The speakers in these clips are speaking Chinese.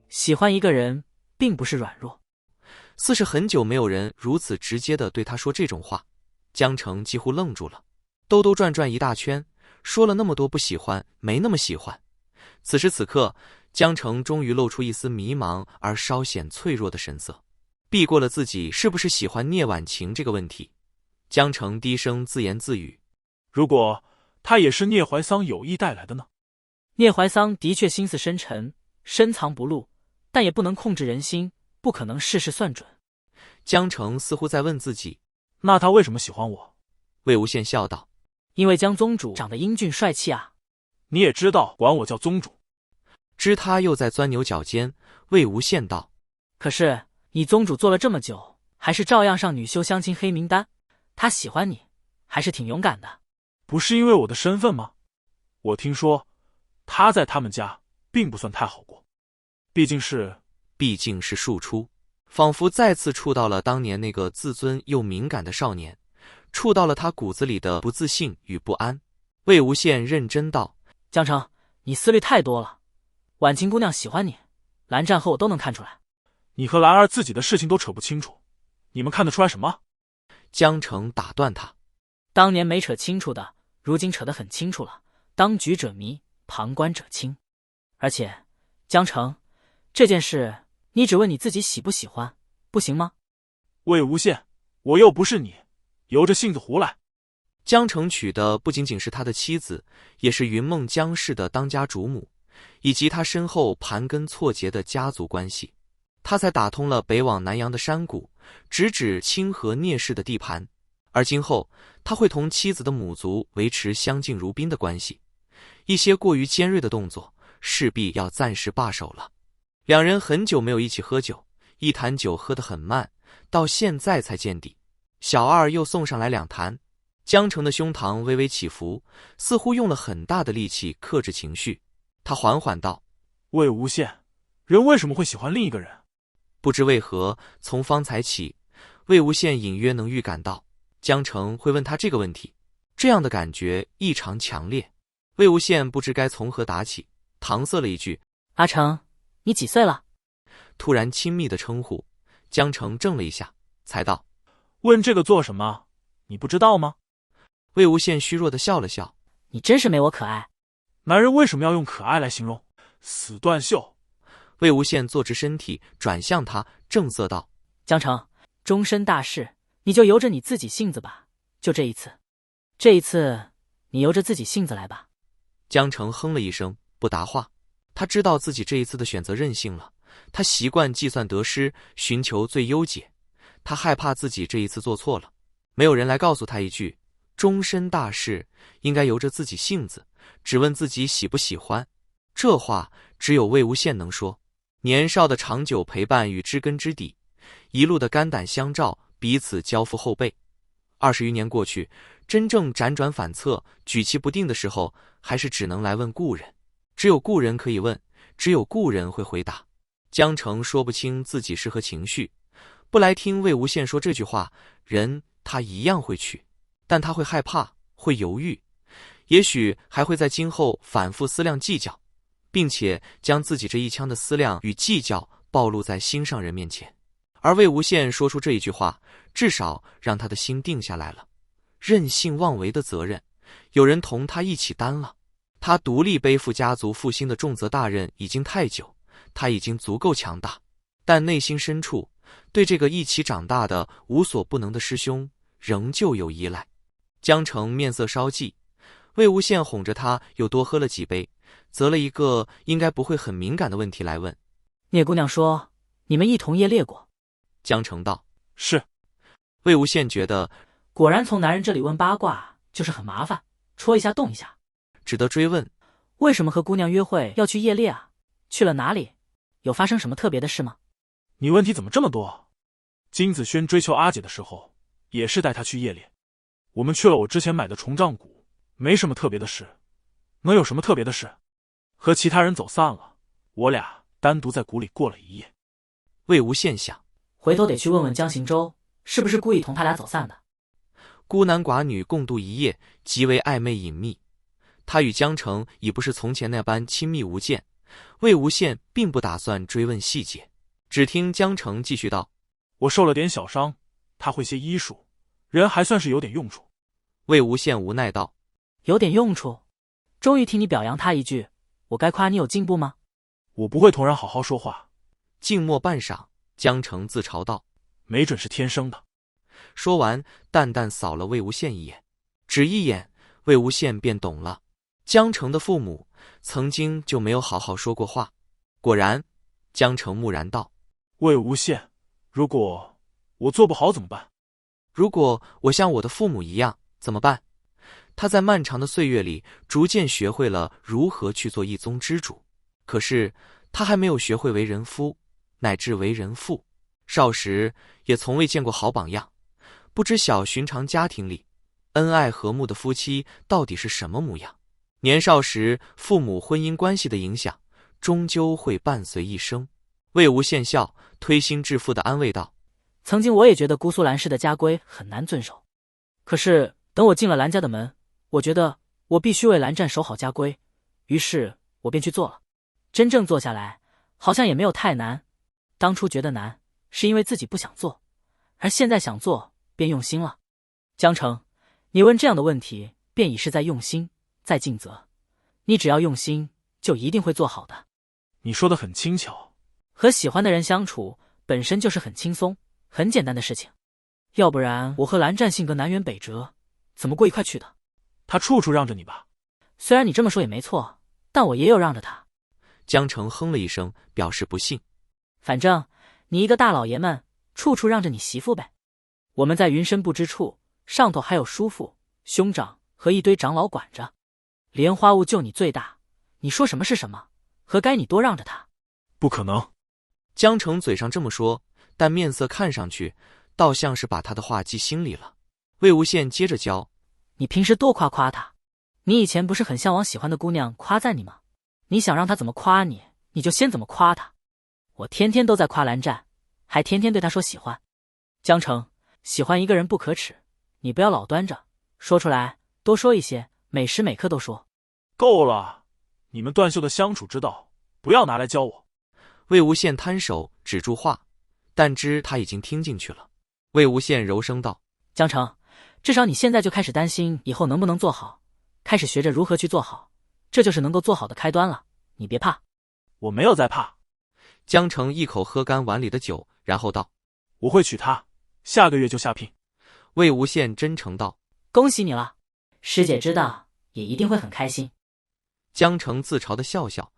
喜欢一个人并不是软弱。似是很久没有人如此直接地对他说这种话，江澄几乎愣住了，兜兜转转一大圈，说了那么多不喜欢，没那么喜欢。此时此刻，江澄终于露出一丝迷茫而稍显脆弱的神色，避过了自己是不是喜欢聂婉晴这个问题。江澄低声自言自语：如果他也是聂怀桑有意带来的呢？聂怀桑的确心思深沉，深藏不露，但也不能控制人心，不可能事事算准。江澄似乎在问自己：那他为什么喜欢我？魏无羡笑道：因为江宗主长得英俊帅气啊。你也知道管我叫宗主。知他又在钻牛角尖，魏无羡道：可是你宗主做了这么久，还是照样上女修相亲黑名单，他喜欢你还是挺勇敢的。不是因为我的身份吗？我听说他在他们家并不算太好过，毕竟是庶出，仿佛再次触到了当年那个自尊又敏感的少年，触到了他骨子里的不自信与不安。魏无羡认真道：江澄，你思虑太多了。婉晴姑娘喜欢你，蓝湛和我都能看出来。你和兰儿自己的事情都扯不清楚，你们看得出来什么？江澄打断他：当年没扯清楚的，如今扯得很清楚了。当局者迷，旁观者清。而且江澄，这件事你只问你自己喜不喜欢，不行吗？魏无羡，我又不是你，由着性子胡来。江澄娶的不仅仅是他的妻子，也是云梦江氏的当家主母，以及他身后盘根错节的家族关系。他才打通了北往南阳的山谷，直指清河聂氏的地盘。而今后他会同妻子的母族维持相敬如宾的关系，一些过于尖锐的动作势必要暂时罢手了。两人很久没有一起喝酒，一坛酒喝得很慢，到现在才见底。小二又送上来2坛，江澄的胸膛微微起伏，似乎用了很大的力气克制情绪。他缓缓道：魏无羡，人为什么会喜欢另一个人？不知为何，从方才起，魏无羡隐约能预感到江澄会问他这个问题，这样的感觉异常强烈。魏无羡不知该从何打起，搪塞了一句：阿成，你几岁了？突然亲密的称呼，江澄怔了一下，才道：问这个做什么？你不知道吗？魏无羡虚弱地笑了笑：你真是没我可爱。男人为什么要用可爱来形容？死断袖！魏无羡坐直身体，转向他，正色道：江澄，终身大事，你就由着你自己性子吧，就这一次。这一次，你由着自己性子来吧。江澄哼了一声，不答话。他知道自己这一次的选择任性了，他习惯计算得失，寻求最优解。他害怕自己这一次做错了，没有人来告诉他一句：终身大事应该由着自己性子，只问自己喜不喜欢。这话只有魏无羡能说。年少的长久陪伴与知根知底，一路的肝胆相照，彼此交付后背。20余年过去，真正辗转反侧、举棋不定的时候，还是只能来问故人。只有故人可以问，只有故人会回答。江澄说不清自己是何情绪，不来听魏无羡说这句话，人他一样会去，但他会害怕，会犹豫，也许还会在今后反复思量计较，并且将自己这一腔的思量与计较暴露在心上人面前。而魏无羡说出这一句话，至少让他的心定下来了。任性妄为的责任，有人同他一起担了。他独立背负家族复兴的重责大任已经太久，他已经足够强大，但内心深处对这个一起长大的无所不能的师兄仍旧有依赖。江澄面色稍霁，魏无羡哄着他又多喝了几杯，择了一个应该不会很敏感的问题来问：聂姑娘说你们一同夜猎过？江澄道：是。魏无羡觉得果然从男人这里问八卦就是很麻烦，戳一下动一下。只得追问：为什么和姑娘约会要去夜猎啊？去了哪里？有发生什么特别的事吗？你问题怎么这么多？金子轩追求阿姐的时候，也是带她去夜猎。我们去了我之前买的重杖谷，没什么特别的事。能有什么特别的事？和其他人走散了，我俩单独在谷里过了一夜。魏无羡想，回头得去问问江行舟，是不是故意同他俩走散的。孤男寡女共度一夜，极为暧昧隐秘。他与江澄已不是从前那般亲密无间，魏无羡并不打算追问细节，只听江澄继续道：“我受了点小伤，他会些医术，人还算是有点用处。”魏无羡无奈道：“有点用处？终于听你表扬他一句，我该夸你有进步吗？”我不会同人好好说话。静默半晌，江澄自嘲道：“没准是天生的。”说完，淡淡扫了魏无羡一眼，只一眼，魏无羡便懂了。江澄的父母曾经就没有好好说过话。果然，江澄木然道：“魏无羡，如果我做不好怎么办？”“如果我像我的父母一样，怎么办？”他在漫长的岁月里逐渐学会了如何去做一宗之主，可是他还没有学会为人夫，乃至为人父。少时也从未见过好榜样，不知晓寻常家庭里恩爱和睦的夫妻到底是什么模样。年少时父母婚姻关系的影响终究会伴随一生。魏无羡笑，推心置腹地安慰道：“曾经我也觉得姑苏蓝氏的家规很难遵守，可是等我进了蓝家的门，我觉得我必须为蓝战守好家规，于是我便去做了。真正做下来，好像也没有太难。当初觉得难，是因为自己不想做，而现在想做，便用心了。江澄，你问这样的问题，便已是在用心，在尽责。你只要用心，就一定会做好的。”你说的很轻巧。和喜欢的人相处，本身就是很轻松、很简单的事情。要不然我和蓝战性格南辕北辙，怎么过一块去的？他处处让着你吧？虽然你这么说也没错，但我也有让着他。江澄哼了一声，表示不信。反正你一个大老爷们，处处让着你媳妇呗。我们在云深不知处，上头还有叔父、兄长和一堆长老管着。莲花坞就你最大，你说什么是什么，何该你多让着他？不可能。江澄嘴上这么说，但面色看上去倒像是把他的话记心里了。魏无羡接着教：“你平时多夸夸他。你以前不是很向往喜欢的姑娘夸赞你吗？你想让他怎么夸你，你就先怎么夸他。我天天都在夸蓝湛，还天天对他说喜欢。江澄，喜欢一个人不可耻，你不要老端着，说出来，多说一些，每时每刻都说。”够了，你们断袖的相处之道，不要拿来教我。魏无羡摊手止住话，但知他已经听进去了。魏无羡柔声道：“江澄，至少你现在就开始担心以后能不能做好，开始学着如何去做好，这就是能够做好的开端了。你别怕。”我没有在怕。江澄一口喝干碗里的酒，然后道：“我会娶她，下个月就下聘。”魏无羡真诚道：“恭喜你了，师姐知道也一定会很开心。”江澄自嘲的笑笑：“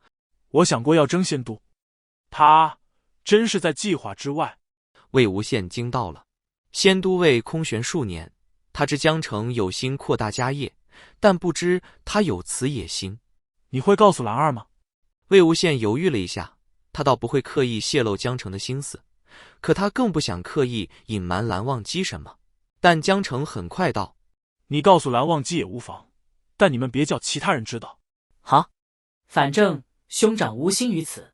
我想过要争仙都，他真是在计划之外。”魏无羡惊到了。仙都尉空悬数年，他知江澄有心扩大家业，但不知他有此野心。你会告诉兰儿吗？魏无羡犹豫了一下，他倒不会刻意泄露江澄的心思，可他更不想刻意隐瞒蓝忘机什么。但江澄很快道：“你告诉蓝忘机也无妨，但你们别叫其他人知道。”好，反正兄长无心于此。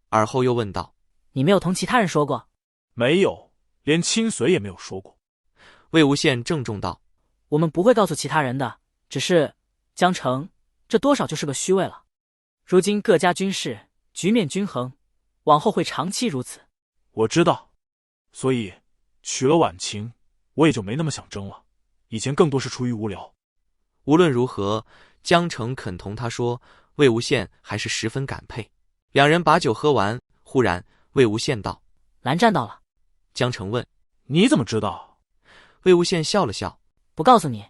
而后又问道：“你没有同其他人说过？”没有，连亲随也没有说过。魏无羡郑重道：“我们不会告诉其他人的，只是江澄，这多少就是个虚位了。如今各家军事局面均衡，往后会长期如此。”我知道，所以娶了婉晴，我也就没那么想争了。以前更多是出于无聊。无论如何，江澄肯同他说，魏无羡还是十分感佩。两人把酒喝完，忽然魏无羡道：“蓝湛到了。”江澄问：“你怎么知道？”魏无羡笑了笑：“不告诉你。”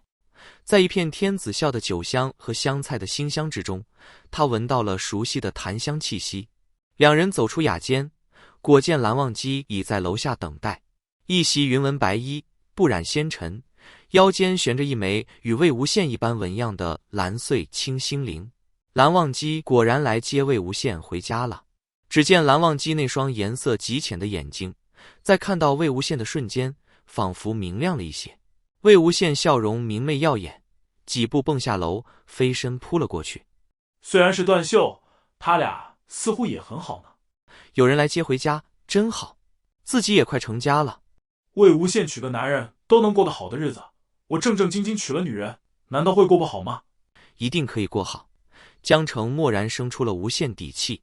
在一片天子笑的酒香和香菜的馨香之中，他闻到了熟悉的檀香气息。两人走出雅间，果见蓝忘机已在楼下等待，一袭云纹白衣，不染纤尘，腰间悬着一枚与魏无羡一般纹样的蓝穗青心铃。蓝忘机果然来接魏无羡回家了。只见蓝忘机那双颜色极浅的眼睛，在看到魏无羡的瞬间，仿佛明亮了一些。魏无羡笑容明媚耀眼，几步蹦下楼，飞身扑了过去。虽然是断袖，他俩似乎也很好呢。有人来接回家，真好，自己也快成家了。魏无羡娶个男人都能过得好的日子，我正正经经娶了女人，难道会过不好吗？一定可以过好。江澄蓦然生出了无限底气。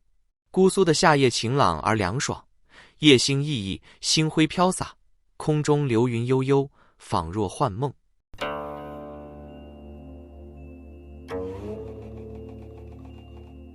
姑苏的夏夜晴朗而凉爽，夜星熠熠，星辉飘洒，空中流云悠悠，仿若幻梦。